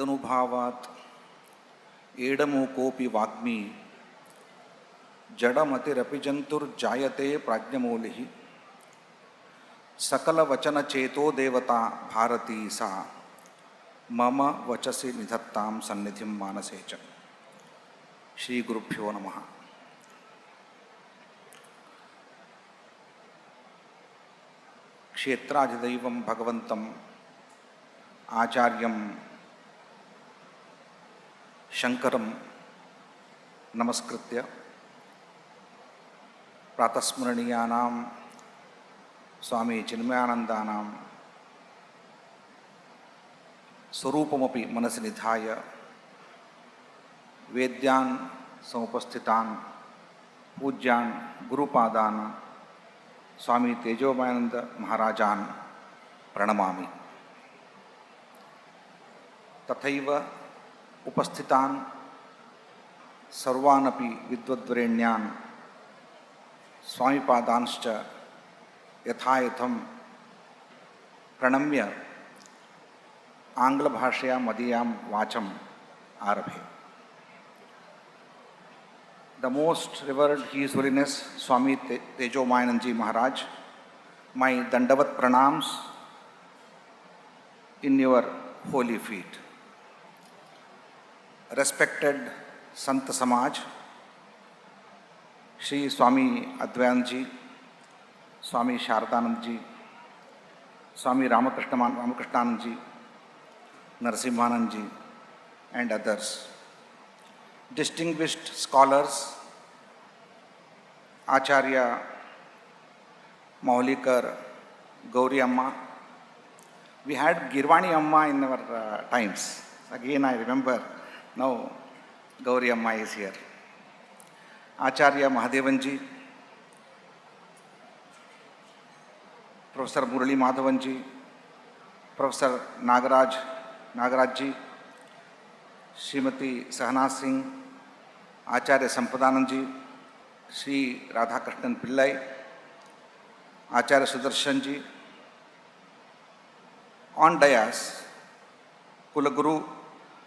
यदनुभावात् एडमूकोऽपि वाग्मी जडमतिरपि जन्तुर्जायते प्राज्ञमौलिः सकलवचनचेतो देवता भारती सा मम वचसि निधत्तां सन्निधिं मानसे च. श्रीगुरुभ्यो नमः. क्षेत्राधिदैवं भगवन्तं आचार्यं शंकरं नमस्कृत्य प्रातस्मरणीयानां स्वामी चिन्मयानन्दानां स्वरूपमपि मनसि निधाय वेद्यान् समुपस्थितान् पूज्यान् गुरुपादान् स्वामी तेजोमयानंद महाराजान् प्रणमामि. तथैव उपस्थितान् सर्वानपि विद्वद्वरेण्यान् स्वामीपादांश्च यथायथं प्रणम्य आंग्लभाषया मदीयां वाचम् आरभे. The most revered His Holiness Swami Tejomayanand Ji Maharaj, my Dandavat pranams in your holy feet. Respected Sant Samaj, Shri Swami Advayanand Ji, Swami Sharadanand Ji, Swami Ramakrishnanand Ji, Narasimhanand Ji, and others. Distinguished scholars, Acharya Maulikar, Gauri Amma. We had Girvani Amma in our times. Again, I remember now Gauri Amma is here. Acharya Mahadevanji, Professor Murali Madhavanji, Professor Nagarajji, Srimati Sahana Singh, Acharya Sampadanandji, Sri Radhakrishnan Pillai, Acharya Sudarshanji. On dais, Kulaguru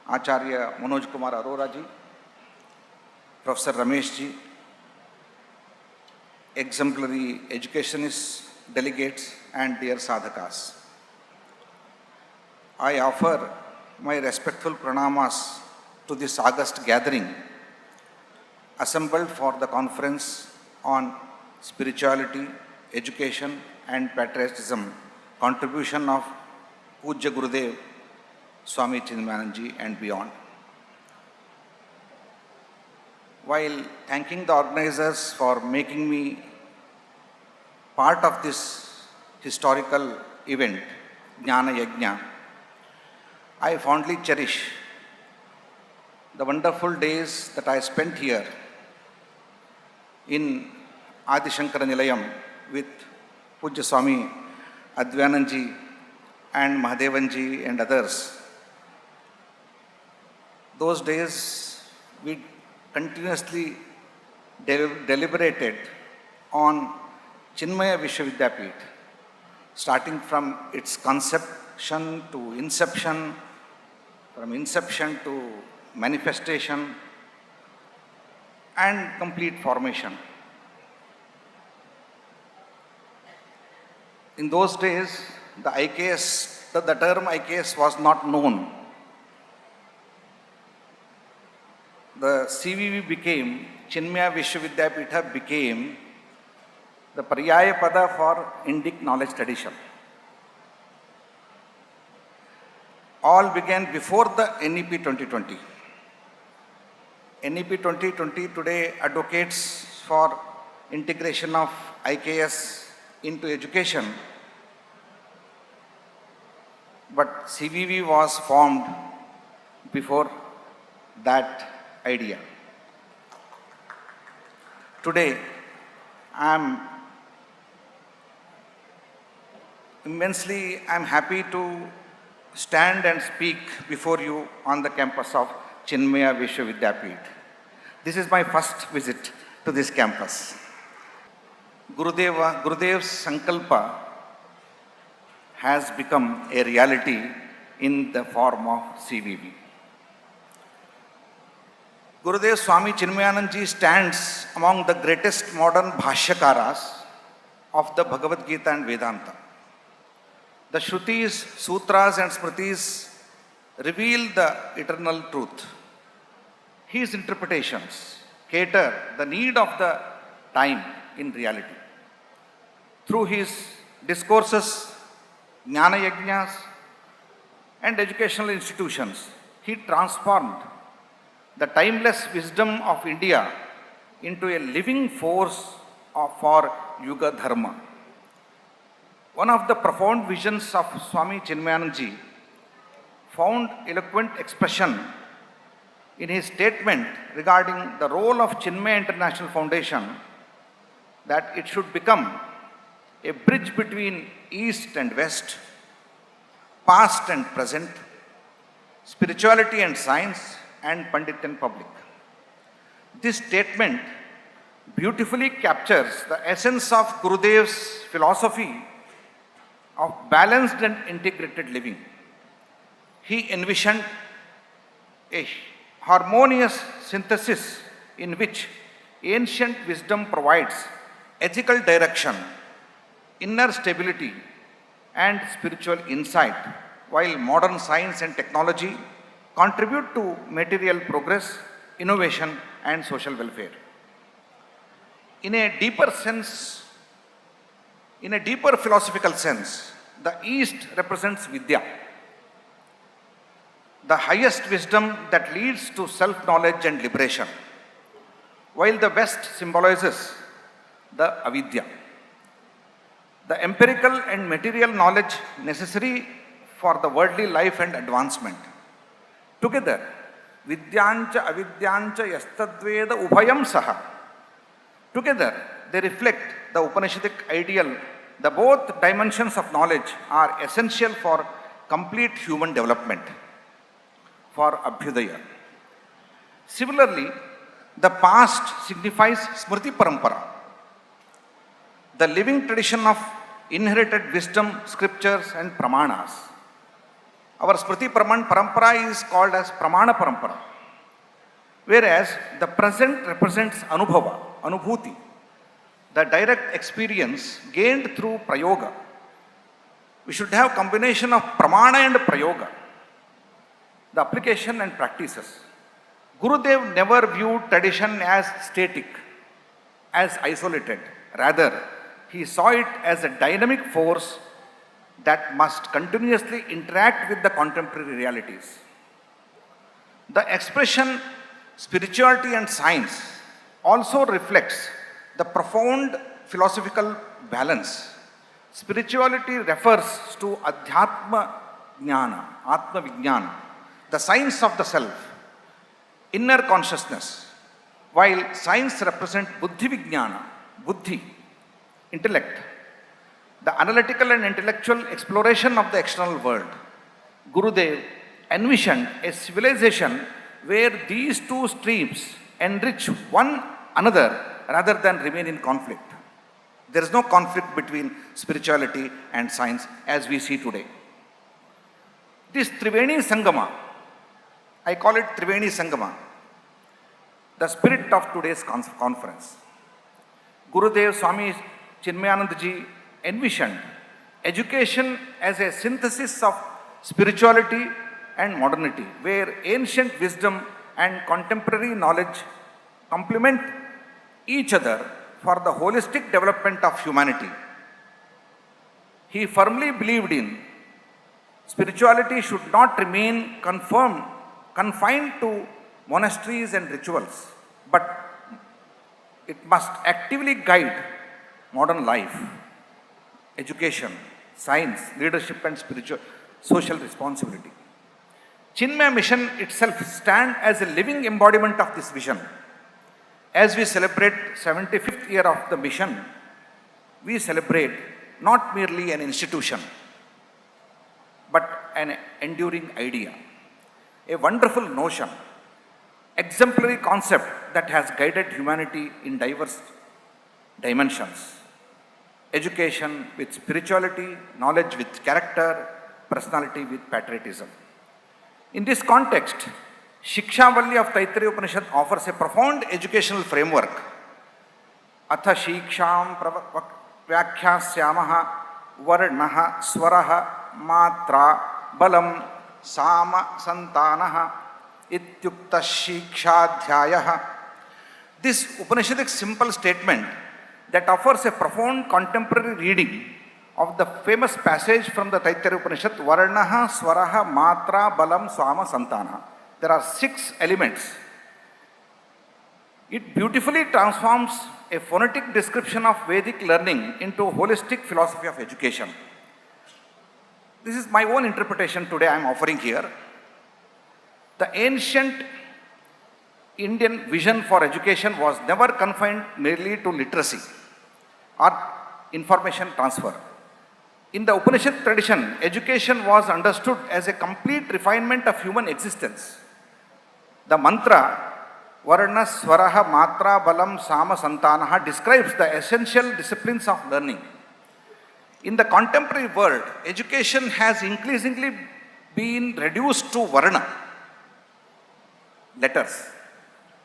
Acharya Manoj Kumar Arora Ji, Professor Ramesh Ji, exemplary educationists, delegates, and dear sadhakas. I offer my respectful pranamas to this august gathering assembled for the conference on spirituality, education, and patriotism, contribution of Pujya Gurudev Swami Chinmayananda and Beyond. While thanking the organizers for making me part of this historical event, Nyāya, I fondly cherish the wonderful days that I spent here in Adi Shankara Nilayam with Pujya Swami Advayanandji and Mahadevanji and others. Those days we continuously deliberated on Chinmaya Vidyapeeth, starting from its conception to inception, from inception to manifestation and complete formation. In those days, the term IKS was not known. The CVV became, Chinmaya Vidyapeeth became the Paryaya Pada for Indic knowledge tradition. All began before the NEP 2020. NEP 2020 today advocates for integration of IKS into education, but CVV was formed before that idea. Today, I am happy to stand and speak before you on the campus of Chinmaya Vidyapeeth. This is my first visit to this campus. Gurudev's Sankalpa has become a reality in the form of CVV. Gurudev Swami Chinmayananda stands among the greatest modern Bhashyakaras of the Bhagavad Gita and Vedanta. The Shrutis, Sutras and Smritis reveal the eternal truth. His interpretations cater the need of the time in reality. Through his discourses, Nyāya and educational institutions, he transformed the timeless wisdom of India into a living force for Yuga Dharma. One of the profound visions of Swami Chinmayananda found eloquent expression in his statement regarding the role of Chinmaya International Foundation, that it should become a bridge between East and West, past and present, spirituality and science, and Pandit and public. This statement beautifully captures the essence of Gurudev's philosophy of balanced and integrated living. He envisioned a harmonious synthesis in which ancient wisdom provides ethical direction, inner stability, and spiritual insight, while modern science and technology contribute to material progress, innovation, and social welfare. In a deeper philosophical sense, the East represents Vidya, the highest wisdom that leads to self-knowledge and liberation, while the West symbolizes the avidya, the empirical and material knowledge necessary for the worldly life and advancement. Together, vidyancha avidyancha yastadveda ubhayam saha. Together, they reflect the Upanishadic ideal. The both dimensions of knowledge are essential for complete human development, for Abhyudaya. Similarly, the past signifies Smriti Parampara, the living tradition of inherited wisdom, scriptures and pramanas. Our Smriti Parampara is called as Pramana Parampara, whereas the present represents Anubhava, Anubhuti, the direct experience gained through Prayoga. We should have combination of Pramana and Prayoga, the application and practices. Gurudev never viewed tradition as static, as isolated. Rather, he saw it as a dynamic force that must continuously interact with the contemporary realities. The expression spirituality and science also reflects the profound philosophical balance. Spirituality refers to Adhyatma Jnana, Atma Vijnana, the science of the self, inner consciousness, while science represents Buddhi Vijnana, Buddhi, intellect, the analytical and intellectual exploration of the external world. Gurudev envisioned a civilization where these two streams enrich one another rather than remain in conflict. There is no conflict between spirituality and science as we see today. This Triveni Sangama, I call it Triveni Sangama, the spirit of today's conference. Gurudev Swami Chinmayananda envisioned education as a synthesis of spirituality and modernity, where ancient wisdom and contemporary knowledge complement each other for the holistic development of humanity. He firmly believed in spirituality should not remain confined to monasteries and rituals, but it must actively guide modern life, education, science, leadership and social responsibility. Chinmaya Mission itself stands as a living embodiment of this vision. As we celebrate 75th year of the mission, we celebrate not merely an institution, but an enduring idea, a wonderful notion, exemplary concept that has guided humanity in diverse dimensions. Education with spirituality, knowledge with character, personality with patriotism. In this context, Shikshavalli of Taittiriya Upanishad offers a profound educational framework. Atha Shiksham Vyakhyāsyāmaha Varnaha Swaraha Matra Balam Sama Santanaha Ityukta Shikshadhyayaha. This Upanishadic simple statement that offers a profound contemporary reading of the famous passage from the Taittiriya Upanishad, Varnaha, Swaraha, Matra, Balam, Swama, Santana. There are 6 elements. It beautifully transforms a phonetic description of Vedic learning into a holistic philosophy of education. This is my own interpretation today I am offering here. The ancient Indian vision for education was never confined merely to literacy or information transfer. In the Upanishad tradition, education was understood as a complete refinement of human existence. The mantra, Varna, Swaraha, Matra, Balam, Sama, Santanaha describes the essential disciplines of learning. In the contemporary world, education has increasingly been reduced to Varna, letters.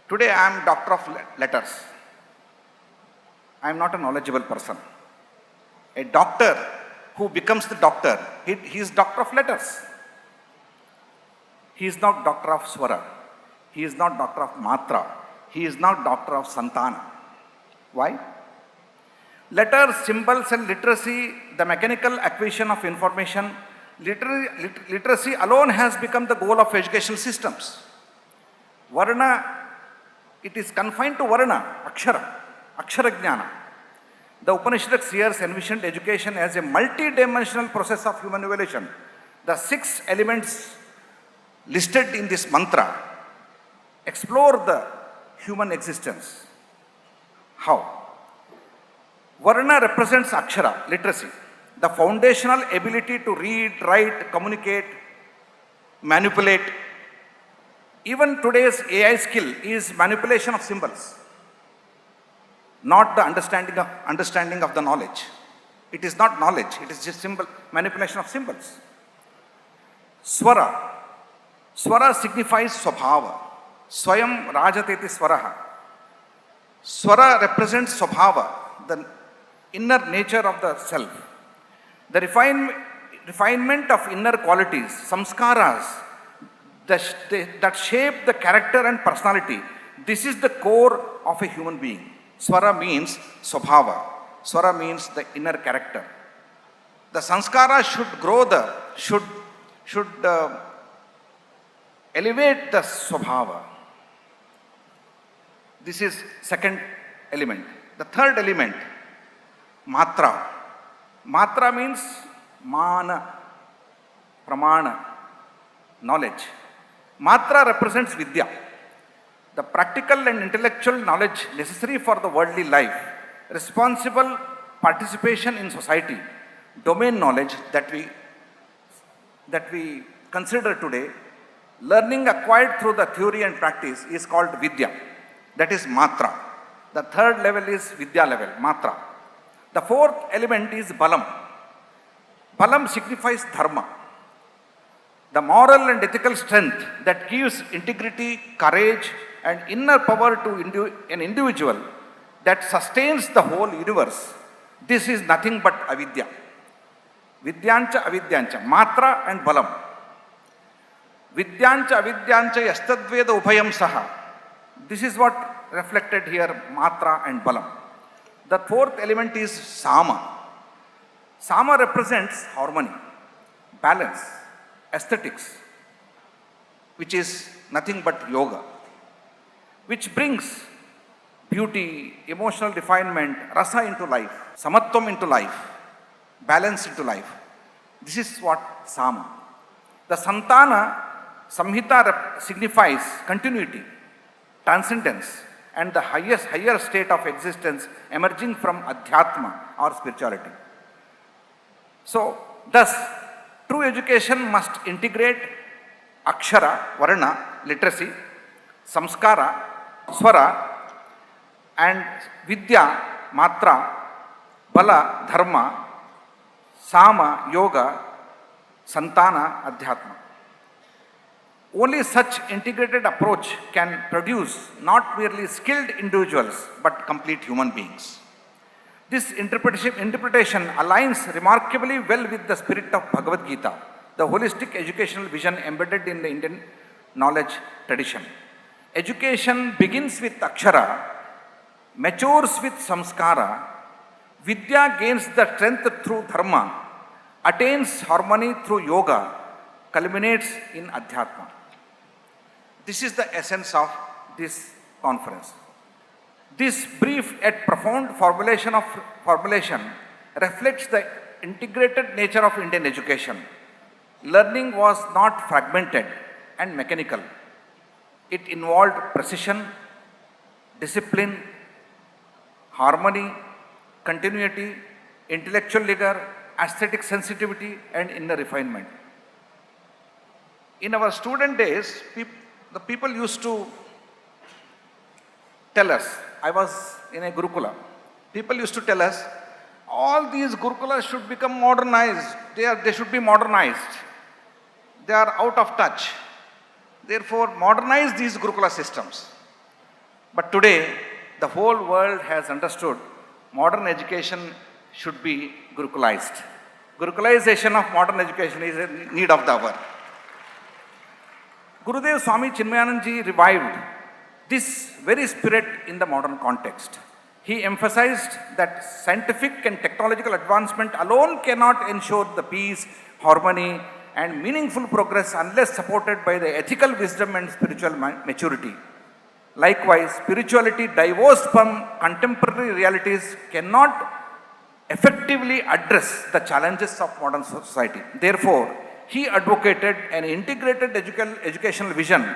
Today I am doctor of letters. I am not a knowledgeable person. A doctor who becomes the doctor, he is doctor of letters. He is not doctor of Swara. He is not doctor of Matra. He is not doctor of Santana. Why? Letters, symbols and literacy, the mechanical acquisition of information, literacy alone has become the goal of educational systems. Varna, it is confined to Varna, Akshara Jnana. The Upanishadic seers envisioned education as a multi-dimensional process of human evolution. The 6 elements listed in this mantra explore the human existence. How? Varna represents Akshara, literacy, the foundational ability to read, write, communicate, manipulate. Even today's AI skill is manipulation of symbols, not the understanding of the knowledge. It is not knowledge, it is just manipulation of symbols. Swara. Swara signifies Swabhava. Swayam Rajateti Swaraha. Swara represents Swabhava, the inner nature of the self. The refinement of inner qualities, samskaras, that shape the character and personality. This is the core of a human being. Swara means Swabhava. Swara means the inner character. The sanskara should elevate the Swabhava. This is second element. The third element, Matra. Matra means Mana, Pramana, knowledge. Matra represents Vidya, the practical and intellectual knowledge necessary for the worldly life, responsible participation in society, domain knowledge that we consider today. Learning acquired through the theory and practice is called Vidya. That is Matra. The third level is Vidya level, Matra. The fourth element is Balam. Balam signifies Dharma, the moral and ethical strength that gives integrity, courage, and inner power to an individual that sustains the whole universe. This is nothing but avidya. Vidyancha avidyancha, Matra and Balam. Vidyancha avidyancha yastadveda upayam saha. This is what reflected here, Matra and Balam. The fourth element is Sama. Sama represents harmony, balance, aesthetics, which is nothing but yoga, which brings beauty, emotional refinement, rasa into life, samatvam into life, balance into life. This is what Sama. The Santana Samhita signifies continuity, transcendence, and the higher state of existence emerging from Adhyatma or spirituality. So, thus, true education must integrate Akshara, Varna, literacy, Samskara, Swara, and Vidya, Matra, Bala, Dharma, Sama, Yoga, Santana, Adhyatma. Only such integrated approach can produce not merely skilled individuals but complete human beings. This interpretation aligns remarkably well with the spirit of Bhagavad Gita, the holistic educational vision embedded in the Indian knowledge tradition. Education begins with Akshara, matures with Samskara, Vidya gains the strength through Dharma, attains harmony through Yoga, culminates in Adhyatma. This is the essence of this conference. This brief yet profound formulation reflects the integrated nature of Indian education. Learning was not fragmented and mechanical. It involved precision, discipline, harmony, continuity, intellectual rigor, aesthetic sensitivity, and inner refinement. In our student days, the people used to tell us, I was in a Gurukula, people used to tell us, all these Gurukulas should become modernized, they should be modernized, they are out of touch. Therefore, modernize these Gurukula systems. But today, the whole world has understood modern education should be Gurukulized. Gurukulization of modern education is a need of the hour. Gurudev Swami Chinmayananda ji revived this very spirit in the modern context. He emphasized that scientific and technological advancement alone cannot ensure the peace, harmony, and meaningful progress unless supported by the ethical wisdom and spiritual maturity. Likewise, spirituality divorced from contemporary realities cannot effectively address the challenges of modern society. Therefore, he advocated an integrated educational vision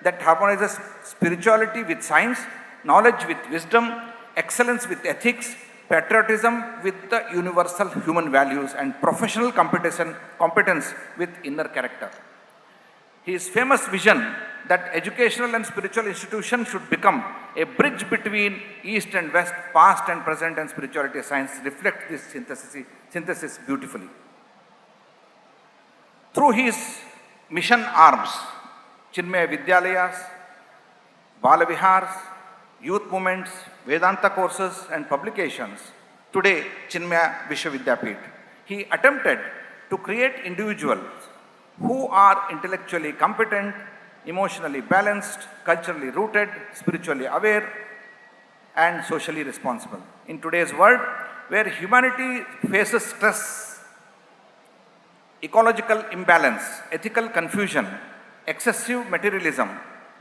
that harmonizes spirituality with science, knowledge with wisdom, excellence with ethics, patriotism with the universal human values, and professional competence with inner character. His famous vision that educational and spiritual institutions should become a bridge between East and West, past and present, and spirituality science reflect this synthesis beautifully. Through his mission arms, Chinmaya Vidyalayas, Balavihars, youth movements, Vedanta courses and publications, today Chinmaya Vidyapeeth, he attempted to create individuals who are intellectually competent, emotionally balanced, culturally rooted, spiritually aware, and socially responsible. In today's world, where humanity faces stress, ecological imbalance, ethical confusion, excessive materialism,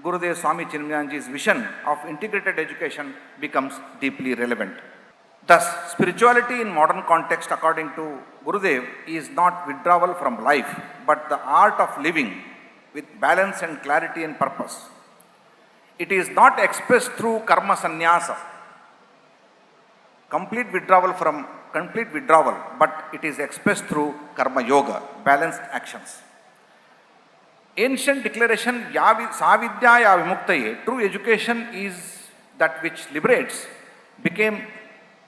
Gurudev Swami Chinmayananda's vision of integrated education becomes deeply relevant. Thus, spirituality in modern context, according to Gurudev, is not withdrawal from life, but the art of living with balance and clarity and purpose. It is not expressed through karma sannyasa, complete withdrawal, but it is expressed through karma yoga, balanced actions. Ancient declaration, Savidya ya vimuktaye, true education is that which liberates, became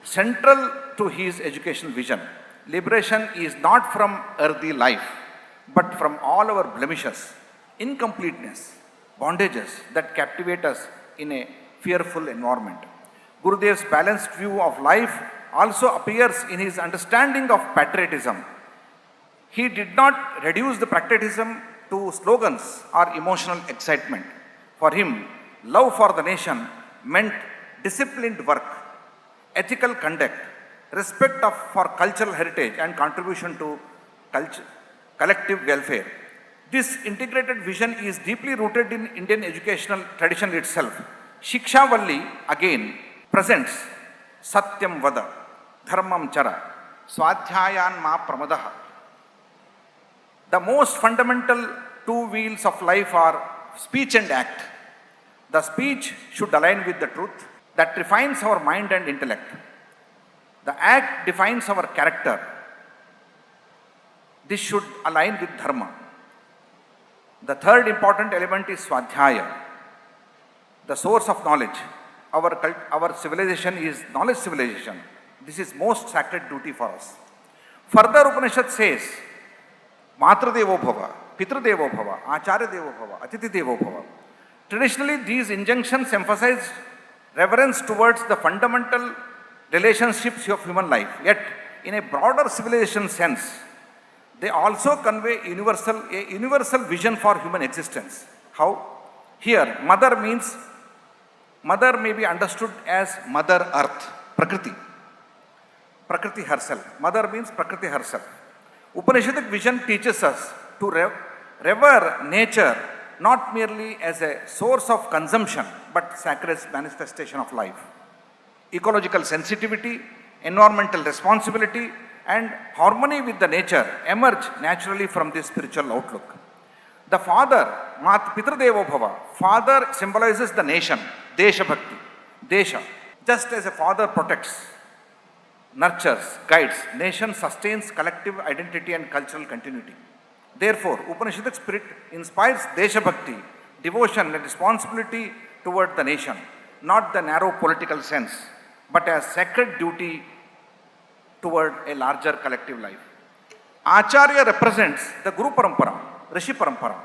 central to his educational vision. Liberation is not from earthly life, but from all our blemishes, incompleteness, bondages that captivate us in a fearful environment. Gurudev's balanced view of life also appears in his understanding of patriotism. He did not reduce the patriotism to slogans or emotional excitement. For him, love for the nation meant disciplined work, ethical conduct, respect for cultural heritage, and contribution to collective welfare. This integrated vision is deeply rooted in Indian educational tradition itself. Shikshavalli again presents Satyam Vada, Dharmam Chara, Swadhyayan Ma Pramadaha. The most fundamental two wheels of life are speech and act. The speech should align with the truth that refines our mind and intellect. The act defines our character. This should align with dharma. The third important element is Swadhyaya, the source of knowledge. Our civilization is knowledge civilization. This is most sacred duty for us. Further Upanishad says, Matradevo Bhava, Pitru Devo Bhava, Acharya Devo Bhava, Atithi Devo Bhava. Traditionally, these injunctions emphasize reverence towards the fundamental relationships of human life. Yet, in a broader civilization sense, they also convey a universal vision for human existence. How? Here, mother may be understood as Mother Earth, Prakriti. Prakriti herself. Mother means Prakriti herself. Upanishadic vision teaches us to revere nature not merely as a source of consumption, but sacred manifestation of life. Ecological sensitivity, environmental responsibility, and harmony with the nature emerge naturally from this spiritual outlook. The father, Pitru Devo Bhava, father symbolizes the nation, Desha Bhakti, Desha. Just as a father protects, nurtures, guides, nation sustains collective identity and cultural continuity. Therefore, Upanishadic spirit inspires Desha Bhakti, devotion and responsibility toward the nation, not the narrow political sense, but as sacred duty toward a larger collective life. Acharya represents the Guru Parampara, Rishi Parampara,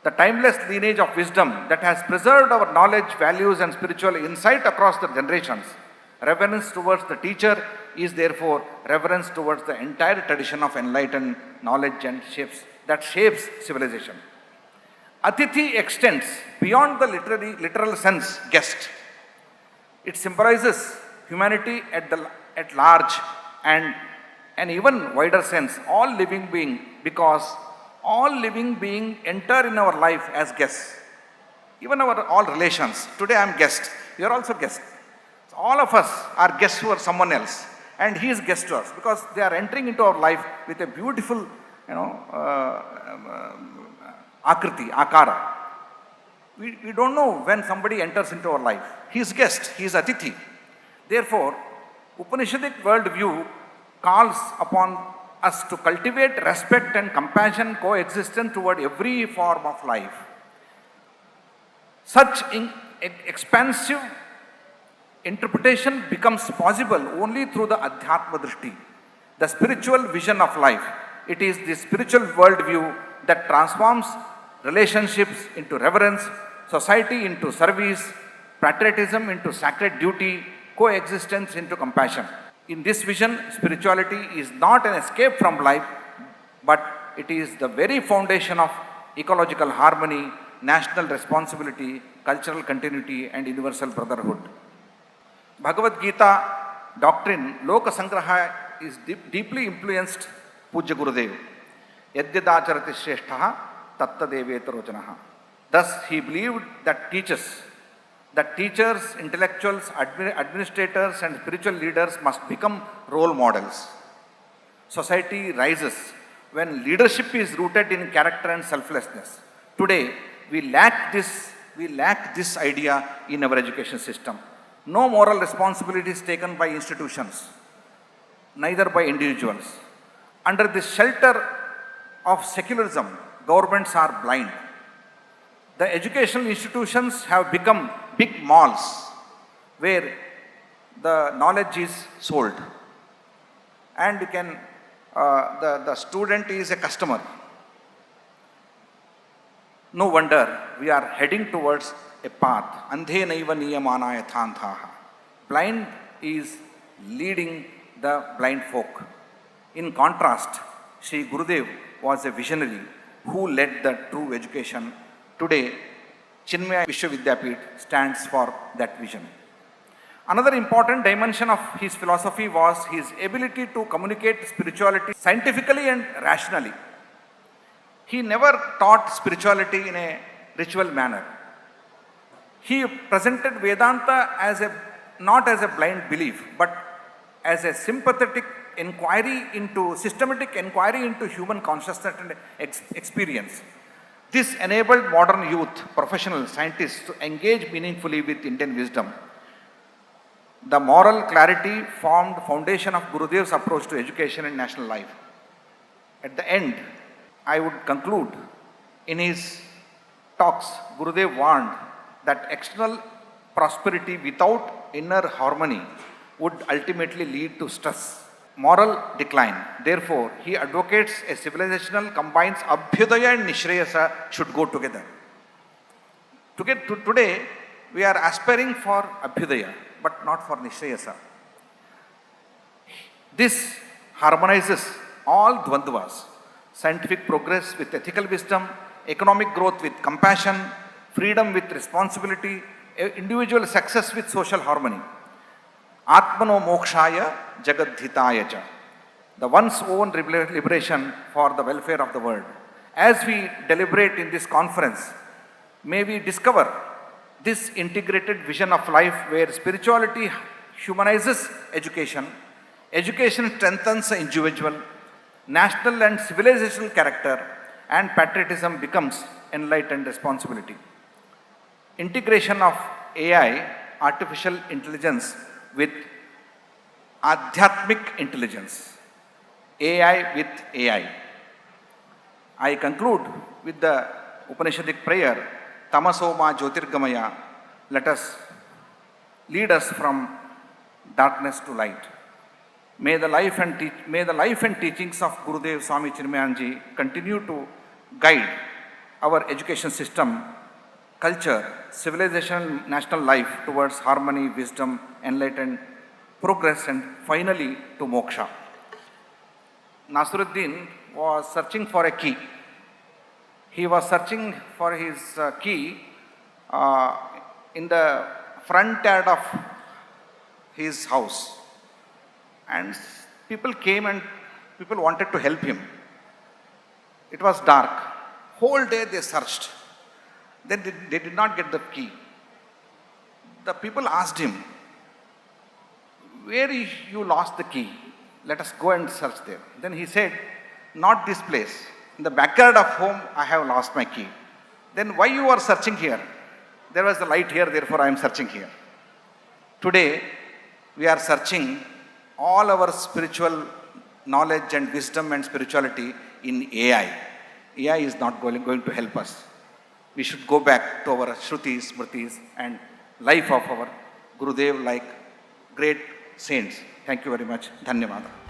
the timeless lineage of wisdom that has preserved our knowledge, values and spiritual insight across the generations. Reverence towards the teacher is therefore reverence towards the entire tradition of enlightened knowledge and that shapes civilization. Atithi extends beyond the literal sense, guest. It symbolizes humanity at large and an even wider sense, all living being, because all living being enter in our life as guests. Even our all relations. Today I am guest. You are also guest. So all of us are guests for someone else, and he is guest to us because they are entering into our life with a beautiful, akriti, akara. We don't know when somebody enters into our life. He is guest. He is atithi. Therefore, Upanishadic worldview calls upon us to cultivate respect and compassion coexistence toward every form of life. Such expansive interpretation becomes possible only through the Adhyatma Drishti, the spiritual vision of life. It is the spiritual worldview that transforms relationships into reverence, society into service, patriotism into sacred duty, coexistence into compassion. In this vision, spirituality is not an escape from life, but it is the very foundation of ecological harmony, national responsibility, cultural continuity, and universal brotherhood. Bhagavad Gita doctrine, Loka Sangraha, is deeply influenced Pujya Gurudev. Yadyadacharati Shresthaha Tatta Devetarojanaha. Thus, he believed that teachers, intellectuals, administrators, and spiritual leaders must become role models. Society rises when leadership is rooted in character and selflessness. Today, we lack this idea in our education system. No moral responsibility is taken by institutions, neither by individuals. Under the shelter of secularism, governments are blind. The educational institutions have become big malls where the knowledge is sold, and the student is a customer. No wonder we are heading towards a path. Andhe naiva niyamana yathantaha. Blind is leading the blind folk. In contrast, Sri Gurudev was a visionary who led the true education. Today, Chinmaya Mission Vidyapeeth stands for that vision. Another important dimension of his philosophy was his ability to communicate spirituality scientifically and rationally. He never taught spirituality in a ritual manner. He presented Vedanta not as a blind belief, but as a systematic inquiry into human consciousness and experience. This enabled modern youth, professional scientists to engage meaningfully with Indian wisdom. The moral clarity formed foundation of Gurudev's approach to education and national life. At the end, I would conclude, in his talks, Gurudev warned that external prosperity without inner harmony would ultimately lead to stress. moral decline. Therefore, he advocates a civilizational combines Abhyudaya and Nishreyasa should go together. Today, we are aspiring for Abhyudaya, but not for Nishreyasa. This harmonizes all dvandvas, scientific progress with ethical wisdom, economic growth with compassion, freedom with responsibility, individual success with social harmony. Atmano mokshaya jagadhitaya cha. The one's own liberation for the welfare of the world. As we deliberate in this conference, may we discover this integrated vision of life where spirituality humanizes education, education strengthens the individual, national and civilizational character, and patriotism becomes enlightened responsibility. Integration of AI, artificial intelligence, with Adhyatmic intelligence, AI with AI. I conclude with the Upanishadic prayer, Tamasoma Jyotirgamaya, let us lead us from darkness to light. May the life and teachings of Gurudev Swami Chinmayanji continue to guide our education system, culture, civilization, national life towards harmony, wisdom, enlightened progress, and finally to moksha. Nasiruddin was searching for a key. He was searching for his key in the front yard of his house. And people came and people wanted to help him. It was dark. Whole day they searched. Then they did not get the key. The people asked him, where you lost the key? Let us go and search there. Then he said, not this place. In the backyard of home, I have lost my key. Then why you are searching here? There was a light here, therefore I am searching here. Today, we are searching all our spiritual knowledge and wisdom and spirituality in AI. AI is not going to help us. We should go back to our Shrutis, Smritis, and life of our Gurudev like great saints. Thank you very much. Dhanyavada.